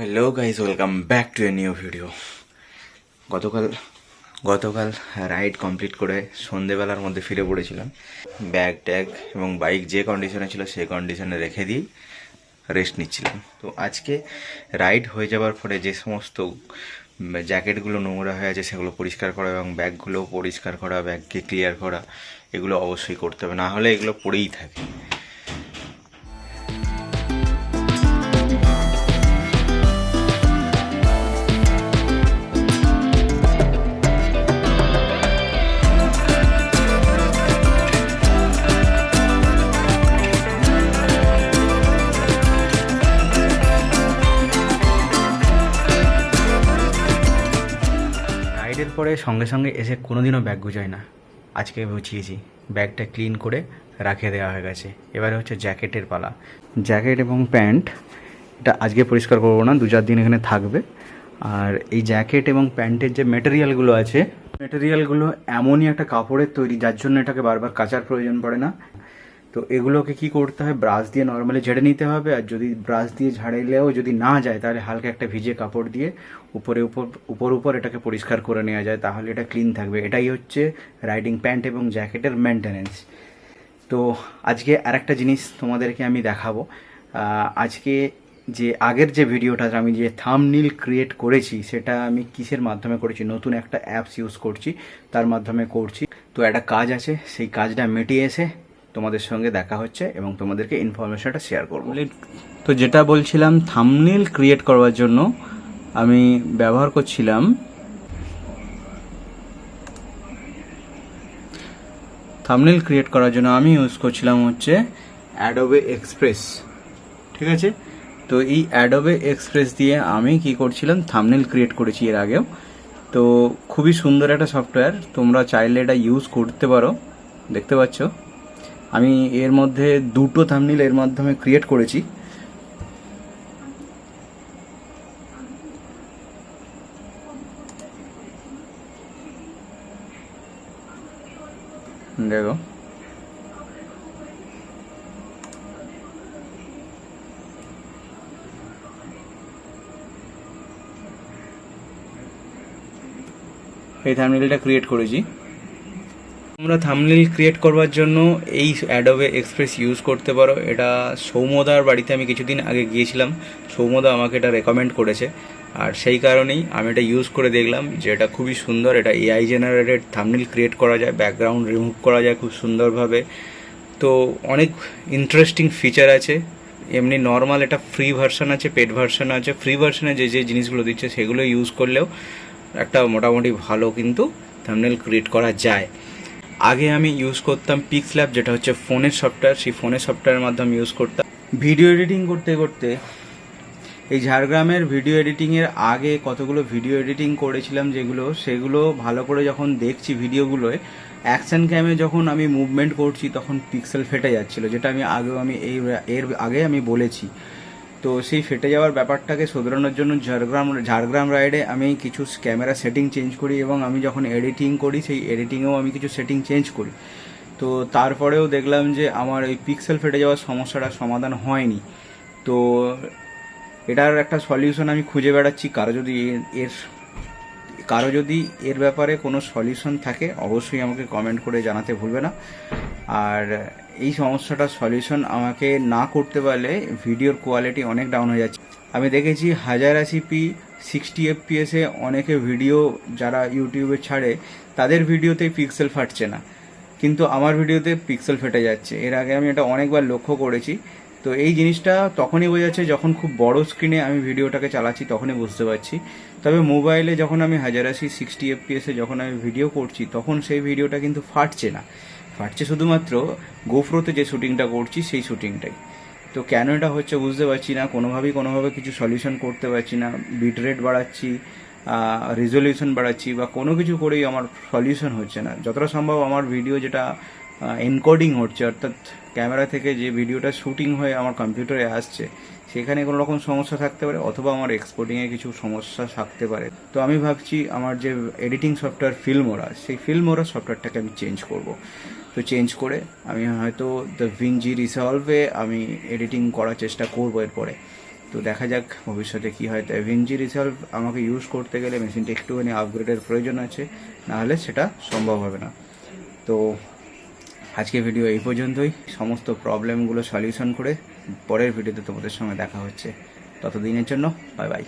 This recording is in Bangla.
Hello guys, welcome back to a new video. গতকাল রাইড কমপ্লিট করে সন্ধেবেলার মধ্যে ফিরে পড়েছিলাম। ব্যাগ ট্যাগ এবং বাইক যে কন্ডিশনে ছিল সেই কন্ডিশনে রেখে দিয়েই রেস্ট নিচ্ছিলাম। তো আজকে রাইড হয়ে যাওয়ার পরে যে সমস্ত জ্যাকেটগুলো নোংরা হয়ে আছে সেগুলো পরিষ্কার করা এবং ব্যাগগুলো পরিষ্কার করা, ব্যাগকে ক্লিয়ার করা, এগুলো অবশ্যই করতে হবে, না হলে এগুলো পড়েই থাকে। রাইডের পরে সঙ্গে সঙ্গে এসে কোনোদিনও ব্যাগ গুছাই না। আজকে গুছিয়েছি, ব্যাগটা ক্লিন করে রাখে দেওয়া হয়ে গেছে। এবারে হচ্ছে জ্যাকেটের পালা। জ্যাকেট এবং প্যান্ট এটা আজকে পরিষ্কার করবো না, 2-4 দিন এখানে থাকবে। আর এই জ্যাকেট এবং প্যান্টের যে মেটেরিয়ালগুলো আছে, মেটেরিয়ালগুলো এমনই একটা কাপড়ের তৈরি যার জন্য এটাকে বারবার কাচার প্রয়োজন পড়ে না। তো এগুলোকে কি করতে হয়, ব্রাশ দিয়ে নর্মালি ঝেড়ে নিতে হবে। আর যদি ব্রাশ দিয়ে ঝাড়লেও যদি না যায়, তাহলে হালকা একটা ভিজে কাপড় দিয়ে উপর এটাকে পরিষ্কার করে নেওয়া যায়, তাহলে এটা ক্লিন থাকবে। এটাই হচ্ছে রাইডিং প্যান্ট এবং জ্যাকেটের মেনটেনেন্স। তো আজকে আরেকটা জিনিস তোমাদেরকে আমি দেখাবো। আজকে যে আগের যে ভিডিওটা আমি যে থাম্বনেল ক্রিয়েট করেছি, সেটা আমি কিসের মাধ্যমে করেছি, নতুন একটা অ্যাপস ইউজ করছি, তার মাধ্যমে করছি। তো একটা কাজ আছে, সেই কাজটা মিটিয়ে এসে তোমাদের সঙ্গে দেখা হচ্ছে এবং তোমাদেরকে ইনফরমেশনটা শেয়ার করবো। তো যেটা বলছিলাম, থাম্বনেল ক্রিয়েট করবার জন্য আমি ব্যবহার করছিলাম থাম্বনেল ক্রিয়েট করার জন্য আমি ইউজ করছিলাম হচ্ছে অ্যাডোবে এক্সপ্রেস। ঠিক আছে, তো এই অ্যাডোবে এক্সপ্রেস দিয়ে আমি কি করছিলাম, থাম্বনেল ক্রিয়েট করেছি এর আগেও। তো খুবই সুন্দর একটা সফটওয়্যার, তোমরা চাইলে এটা ইউজ করতে পারো। দেখতে পাচ্ছ আমি এর মধ্যে 2টো থাম্বনেল এর মাধ্যমে ক্রিয়েট করেছি। দেখো, এই থাম্বনেলটা ক্রিয়েট করেছি। তোমরা থাম্বনেল ক্রিয়েট করবার জন্য এই অ্যাডোবে এক্সপ্রেস ইউজ করতে পারো। এটা সৌম্যদার বাড়িতে আমি কিছুদিন আগে গিয়েছিলাম, সৌম্যদা আমাকে এটা রেকমেন্ড করেছে, আর সেই কারণেই আমি এটা ইউজ করে দেখলাম যে এটা খুবই সুন্দর। এটা এআই জেনারেটেড থাম্বনেল ক্রিয়েট করা যায়, ব্যাকগ্রাউন্ড রিমুভ করা যায় খুব সুন্দরভাবে। তো অনেক ইন্টারেস্টিং ফিচার আছে। এমনি নর্মাল এটা ফ্রি ভার্সন আছে, পেড ভার্সন আছে। ফ্রি ভার্সনে যে যে জিনিসগুলো দিচ্ছে সেগুলো ইউজ করলেও একটা মোটামুটি ভালো কিন্তু থাম্বনেল ক্রিয়েট করা যায়। আগে আমি ইউজ করতাম পিক্সল্যাব, যেটা হচ্ছে ফোনের সফটওয়্যার। সেই ফোনের সফটওয়্যারের মাধ্যমে ইউজ করতাম। ভিডিও এডিটিং করতে করতে এই ঝাড়গ্রামের ভিডিও এডিটিংয়ের আগে কতগুলো ভিডিও এডিটিং করেছিলাম, সেগুলো ভালো করে যখন দেখছি ভিডিওগুলোয়, অ্যাকশন ক্যামে যখন আমি মুভমেন্ট করছি তখন পিক্সেল ফেটে যাচ্ছিলো, যেটা এর আগে আমি বলেছি। তো সেই ফেটে যাওয়ার ব্যাপারটাকে শোধরানোর জন্য ঝাড়গ্রাম রাইডে আমি কিছু ক্যামেরা সেটিং চেঞ্জ করি এবং আমি যখন এডিটিং করি সেই এডিটিংয়েও আমি কিছু সেটিং চেঞ্জ করি। তো তারপরেও দেখলাম যে আমার এই পিক্সেল ফেটে যাওয়ার সমস্যাটা সমাধান হয়নি। তো এটার একটা সলিউশন আমি খুঁজে বেড়াচ্ছি। কারো যদি এর ব্যাপারে কোনো সলিউশন থাকে অবশ্যই আমাকে কমেন্ট করে জানাতে ভুলবে না। আর এই সমস্যাটার সলিউশন আমাকে না করতে পারলে ভিডিওর কোয়ালিটি অনেক ডাউন হয়ে যাচ্ছে। আমি দেখেছি 1080p 60 fps অনেকে ভিডিও যারা ইউটিউবে ছাড়ে, তাদের ভিডিওতে পিক্সেল ফাটছে না, কিন্তু আমার ভিডিওতে পিক্সেল ফেটে যাচ্ছে। এর আগে আমি এটা অনেকবার লক্ষ্য করেছি। তো এই জিনিসটা তখনই বোঝা যাচ্ছে যখন খুব বড় স্ক্রিনে আমি ভিডিওটাকে চালাচ্ছি, তখনই বুঝতে পারছি। তবে মোবাইলে যখন আমি 1080 60 fps যখন আমি ভিডিও করছি, তখন সেই ভিডিওটা কিন্তু ফাটছে না। ফাটছে শুধুমাত্র গোপ্রোতে যে শ্যুটিংটা করছি সেই শ্যুটিংটাই। তো কেন এটা হচ্ছে বুঝতে পারছি না, কোনোভাবে কিছু সলিউশন করতে পারছি না। বিট রেট বাড়াচ্ছি, রেজলিউশন বাড়াচ্ছি, বা কোনো কিছু করেই আমার সলিউশন হচ্ছে না। যতটা সম্ভব আমার ভিডিও যেটা এনকোডিং হচ্ছে, অর্থাৎ ক্যামেরা থেকে যে ভিডিওটা শ্যুটিং হয়ে আমার কম্পিউটারে আসছে, সেখানে কোনো রকম সমস্যা থাকতে পারে, অথবা আমার এক্সপোর্টিংয়ে কিছু সমস্যা থাকতে পারে। তো আমি ভাবছি আমার যে এডিটিং সফটওয়্যার ফিল্মোরা, সেই ফিল্মোরা সফটওয়্যারটাকে আমি চেঞ্জ করব। তো চেঞ্জ করে আমি হয়তো দ্য ভিনজি রিসলভে আমি এডিটিং করার চেষ্টা করবো এরপরে। তো দেখা যাক ভবিষ্যতে কী হয়। তো এভেঞ্জি রিসলভ আমাকে ইউজ করতে গেলে মেশিনটা একটুখানি আপগ্রেডের প্রয়োজন আছে, নাহলে সেটা সম্ভব হবে না। তো আজকে ভিডিও এই পর্যন্তই। সমস্ত প্রবলেমগুলো সলিউশন করে পরের ভিডিওতে তোমাদের সঙ্গে দেখা হচ্ছে। ততদিনের জন্য বাই বাই।